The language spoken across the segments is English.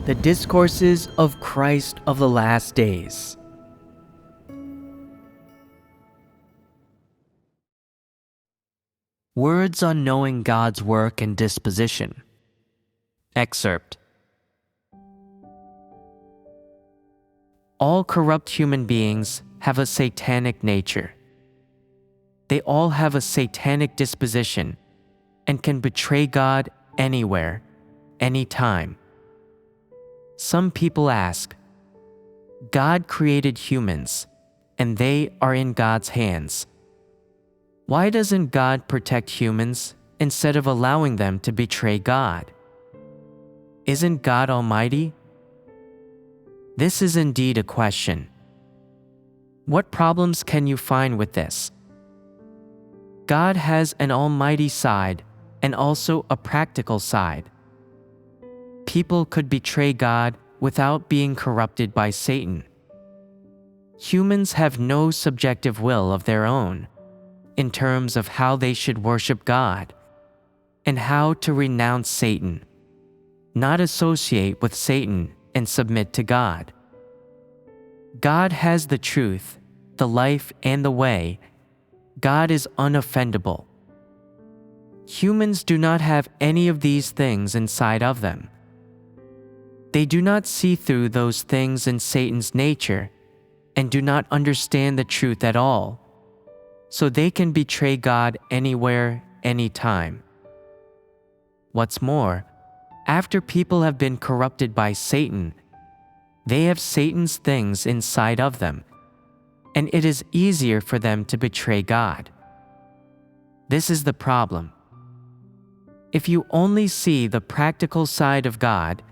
The Discourses of Christ of the Last Days. Words on knowing God's work and disposition. Excerpt. All corrupt human beings have a satanic nature. They all have a satanic disposition and can betray God anywhere, anytime. Some people ask, God created humans, and they are in God's hands. Why doesn't God protect humans instead of allowing them to betray God? Isn't God almighty? This is indeed a question. What problems can you find with this? God has an almighty side and also a practical side. People could betray God without being corrupted by Satan. Humans have no subjective will of their own in terms of how they should worship God and how to renounce Satan, not associate with Satan and submit to God. God has the truth, the life, and the way. God is unoffendable. Humans do not have any of these things inside of them. They do not see through those things in Satan's nature and do not understand the truth at all, so they can betray God anywhere, anytime. What's more, after people have been corrupted by Satan, they have Satan's things inside of them, and it is easier for them to betray God. This is the problem. If you only see the practical side of God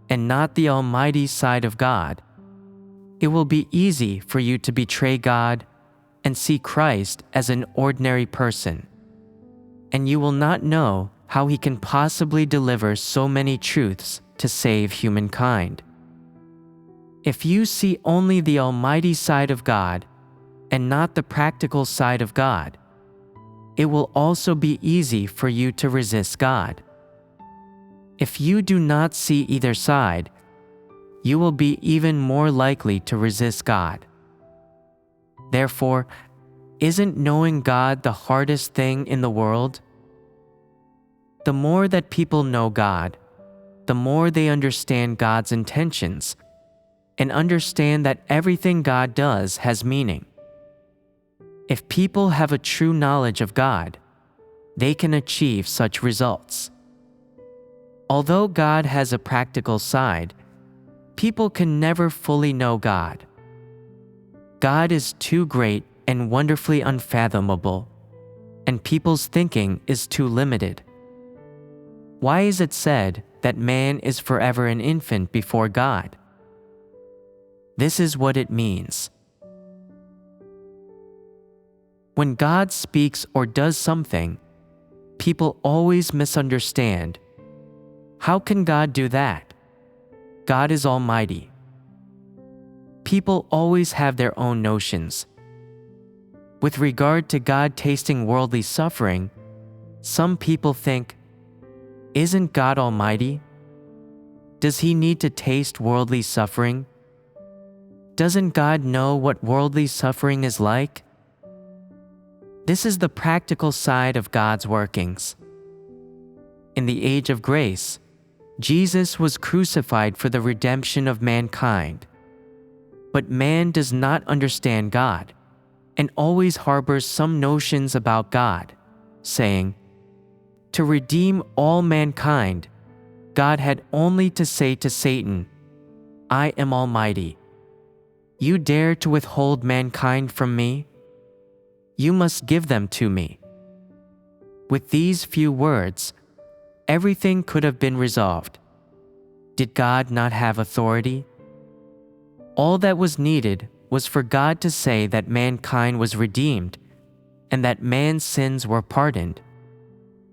and not the almighty side of God, it will be easy for you to betray God and see Christ as an ordinary person, and you will not know how he can possibly deliver so many truths to save humankind. If you see only the almighty side of God and not the practical side of God, it will also be easy for you to resist God. If you do not see either side, you will be even more likely to resist God. Therefore, isn't knowing God the hardest thing in the world? The more that people know God, the more they understand God's intentions and understand that everything God does has meaning. If people have a true knowledge of God, they can achieve such results. Although God has a practical side, people can never fully know God. God is too great and wonderfully unfathomable, and people's thinking is too limited. Why is it said that man is forever an infant before God? This is what it means. When God speaks or does something, people always misunderstand. How can God do that? God is almighty. People always have their own notions. With regard to God tasting worldly suffering, some people think, isn't God almighty? Does he need to taste worldly suffering? Doesn't God know what worldly suffering is like? This is the practical side of God's workings. In the age of grace, Jesus was crucified for the redemption of mankind. But man does not understand God and always harbors some notions about God, saying, to redeem all mankind, God had only to say to Satan, I am almighty. You dare to withhold mankind from me? You must give them to me. With these few words, everything could have been resolved. Did God not have authority? All that was needed was for God to say that mankind was redeemed and that man's sins were pardoned.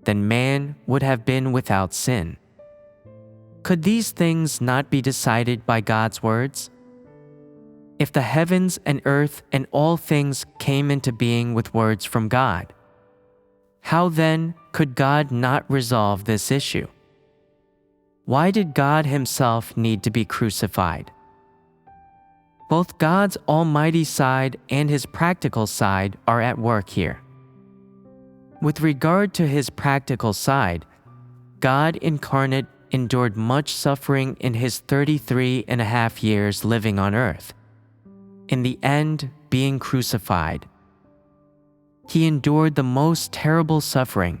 Then man would have been without sin. Could these things not be decided by God's words? If the heavens and earth and all things came into being with words from God, how then could God not resolve this issue? Why did God Himself need to be crucified? Both God's almighty side and His practical side are at work here. With regard to His practical side, God incarnate endured much suffering in His 33 and a half years living on earth, in the end being crucified. He endured the most terrible suffering.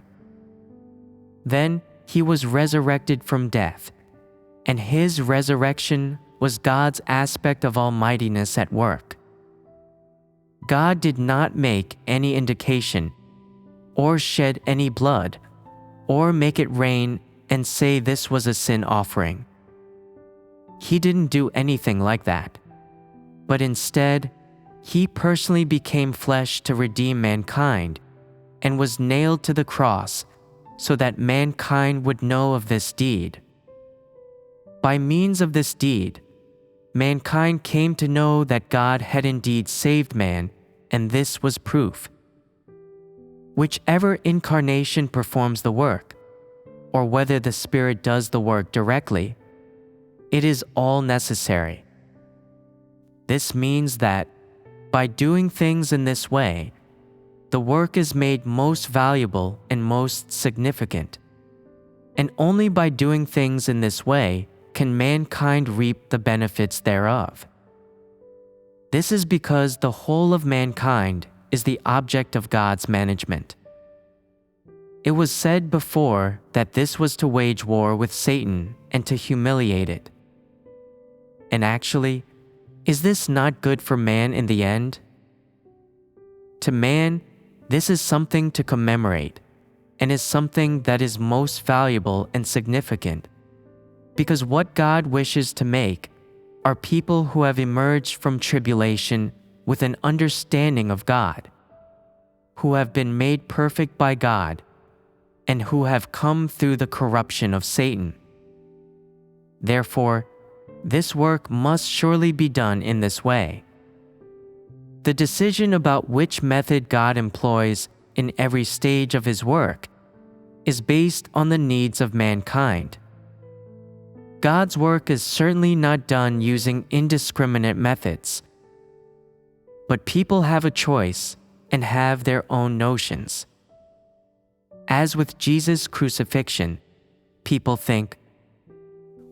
Then He was resurrected from death, and His resurrection was God's aspect of almightiness at work. God did not make any indication, or shed any blood, or make it rain and say this was a sin offering. He didn't do anything like that, but instead, He personally became flesh to redeem mankind and was nailed to the cross so that mankind would know of this deed. By means of this deed, mankind came to know that God had indeed saved man, and this was proof. Whichever incarnation performs the work, or whether the Spirit does the work directly, it is all necessary. This means that, by doing things in this way, the work is made most valuable and most significant. And only by doing things in this way can mankind reap the benefits thereof. This is because the whole of mankind is the object of God's management. It was said before that this was to wage war with Satan and to humiliate it. And actually, is this not good for man in the end? To man, this is something to commemorate, and is something that is most valuable and significant, because what God wishes to make are people who have emerged from tribulation with an understanding of God, who have been made perfect by God, and who have come through the corruption of Satan. Therefore, this work must surely be done in this way. The decision about which method God employs in every stage of His work is based on the needs of mankind. God's work is certainly not done using indiscriminate methods, but people have a choice and have their own notions. As with Jesus' crucifixion, people think,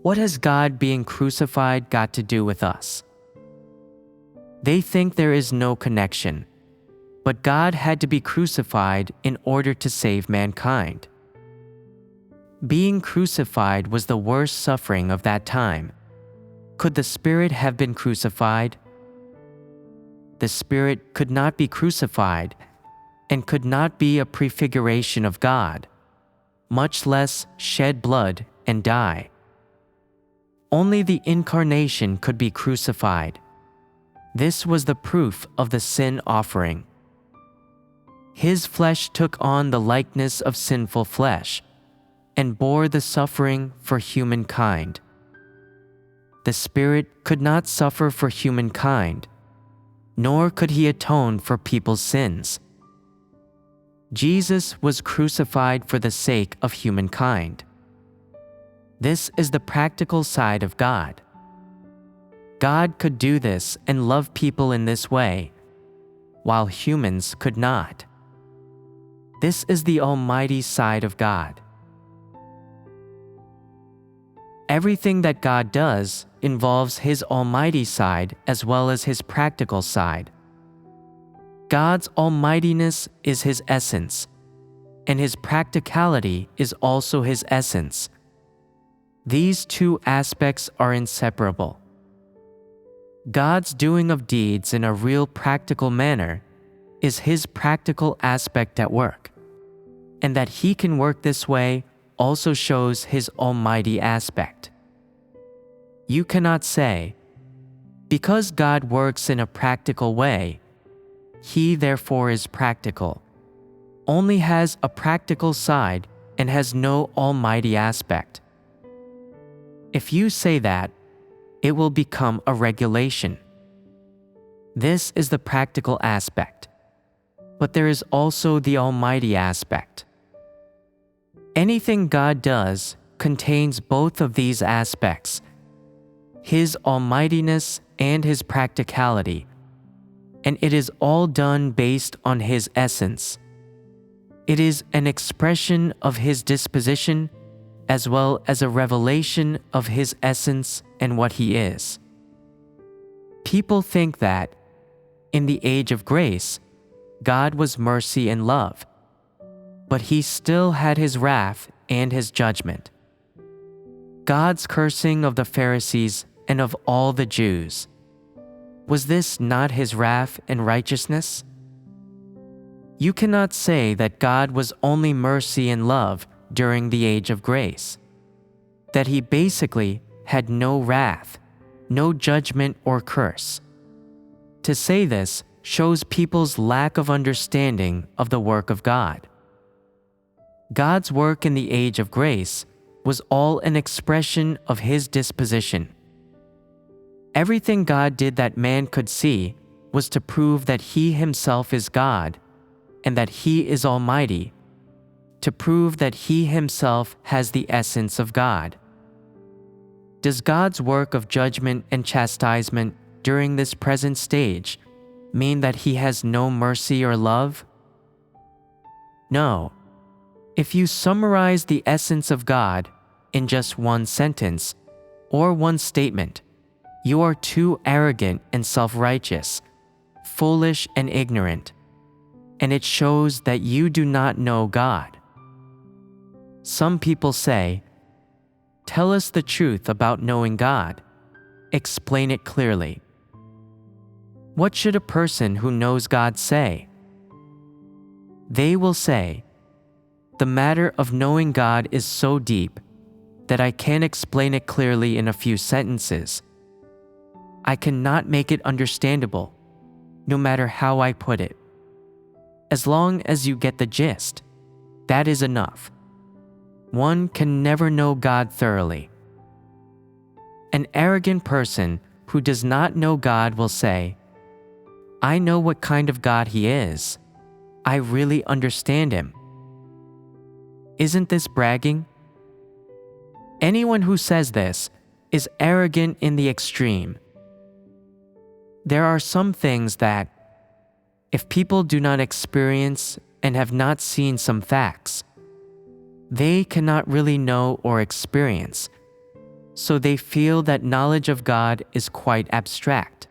what has God being crucified got to do with us? They think there is no connection, but God had to be crucified in order to save mankind. Being crucified was the worst suffering of that time. Could the Spirit have been crucified? The Spirit could not be crucified and could not be a prefiguration of God, much less shed blood and die. Only the incarnation could be crucified. This was the proof of the sin offering. His flesh took on the likeness of sinful flesh and bore the suffering for humankind. The Spirit could not suffer for humankind, nor could He atone for people's sins. Jesus was crucified for the sake of humankind. This is the practical side of God. God could do this and love people in this way, while humans could not. This is the almighty side of God. Everything that God does involves His almighty side as well as His practical side. God's almightiness is His essence, and His practicality is also His essence. These two aspects are inseparable. God's doing of deeds in a real practical manner is His practical aspect at work, and that He can work this way also shows His almighty aspect. You cannot say, because God works in a practical way, He therefore is practical, only has a practical side and has no almighty aspect. If you say that, it will become a regulation. This is the practical aspect, but there is also the almighty aspect. Anything God does contains both of these aspects, His almightiness and His practicality, and it is all done based on His essence. It is an expression of His disposition as well as a revelation of His essence and what He is. People think that, in the age of grace, God was mercy and love, but He still had His wrath and His judgment. God's cursing of the Pharisees and of all the Jews, was this not His wrath and righteousness? You cannot say that God was only mercy and love during the age of grace, that He basically had no wrath, no judgment or curse. To say this shows people's lack of understanding of the work of God. God's work in the age of grace was all an expression of His disposition. Everything God did that man could see was to prove that He Himself is God and that He is almighty, to prove that He Himself has the essence of God. Does God's work of judgment and chastisement during this present stage mean that He has no mercy or love? No. If you summarize the essence of God in just one sentence or one statement, you are too arrogant and self-righteous, foolish and ignorant, and it shows that you do not know God. Some people say, "Tell us the truth about knowing God. Explain it clearly." What should a person who knows God say? They will say, "The matter of knowing God is so deep that I can't explain it clearly in a few sentences. I cannot make it understandable, no matter how I put it. As long as you get the gist, that is enough. One can never know God thoroughly." An arrogant person who does not know God will say, "I know what kind of God He is. I really understand Him." Isn't this bragging? Anyone who says this is arrogant in the extreme. There are some things that, if people do not experience and have not seen some facts, they cannot really know or experience, so they feel that knowledge of God is quite abstract.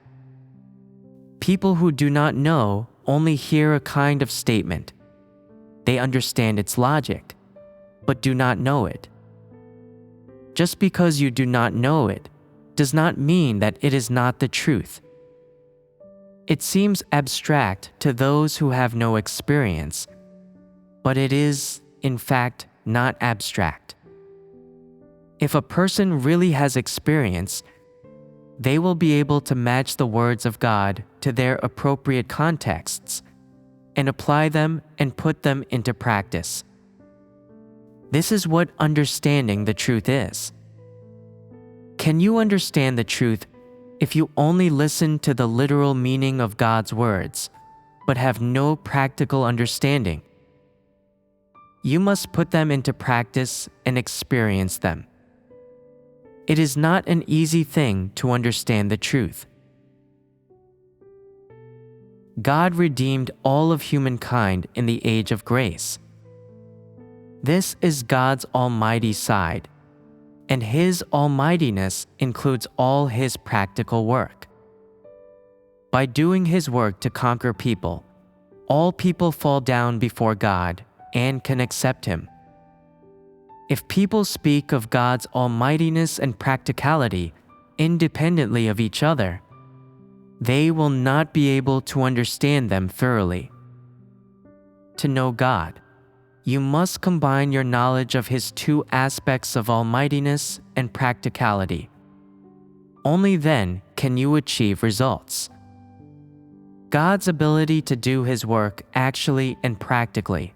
People who do not know only hear a kind of statement. They understand its logic, but do not know it. Just because you do not know it does not mean that it is not the truth. It seems abstract to those who have no experience, but it is, in fact, not abstract. If a person really has experience, they will be able to match the words of God to their appropriate contexts and apply them and put them into practice. This is what understanding the truth is. Can you understand the truth if you only listen to the literal meaning of God's words, but have no practical understanding? You must put them into practice and experience them. It is not an easy thing to understand the truth. God redeemed all of humankind in the age of grace. This is God's almighty side, and His almightiness includes all His practical work. By doing His work to conquer people, all people fall down before God and can accept Him. If people speak of God's almightiness and practicality independently of each other, they will not be able to understand them thoroughly. To know God, you must combine your knowledge of His two aspects of almightiness and practicality. Only then can you achieve results. God's ability to do His work actually and practically,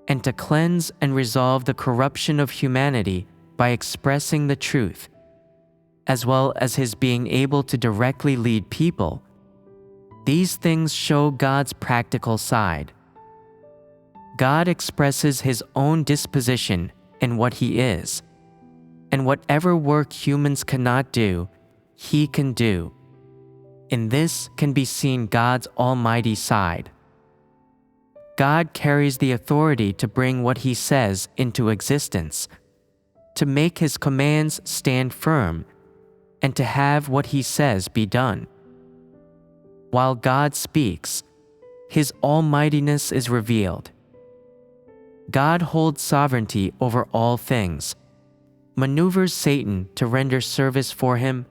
and to cleanse and resolve the corruption of humanity by expressing the truth, as well as His being able to directly lead people, these things show God's practical side. God expresses His own disposition in what He is, and whatever work humans cannot do, He can do. In this can be seen God's almighty side. God carries the authority to bring what He says into existence, to make His commands stand firm, and to have what He says be done. While God speaks, His almightiness is revealed. God holds sovereignty over all things, maneuvers Satan to render service for Him,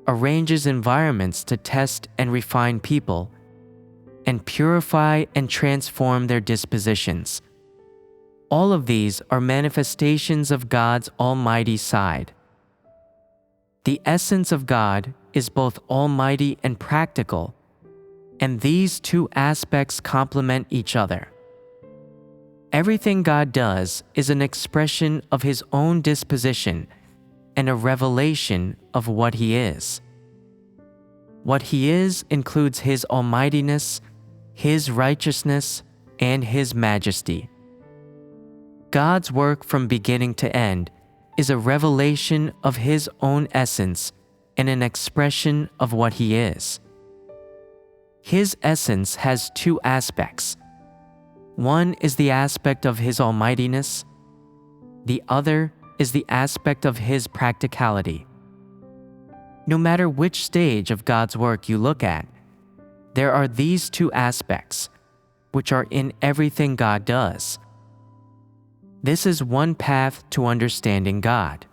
arranges environments to test and refine people, and purify and transform their dispositions. All of these are manifestations of God's almighty side. The essence of God is both almighty and practical, and these two aspects complement each other. Everything God does is an expression of His own disposition and a revelation of what He is. What He is includes His almightiness, His righteousness, and His majesty. God's work from beginning to end is a revelation of His own essence and an expression of what He is. His essence has two aspects. One is the aspect of His almightiness. The other is the aspect of His practicality. No matter which stage of God's work you look at, there are these two aspects, which are in everything God does. This is one path to understanding God.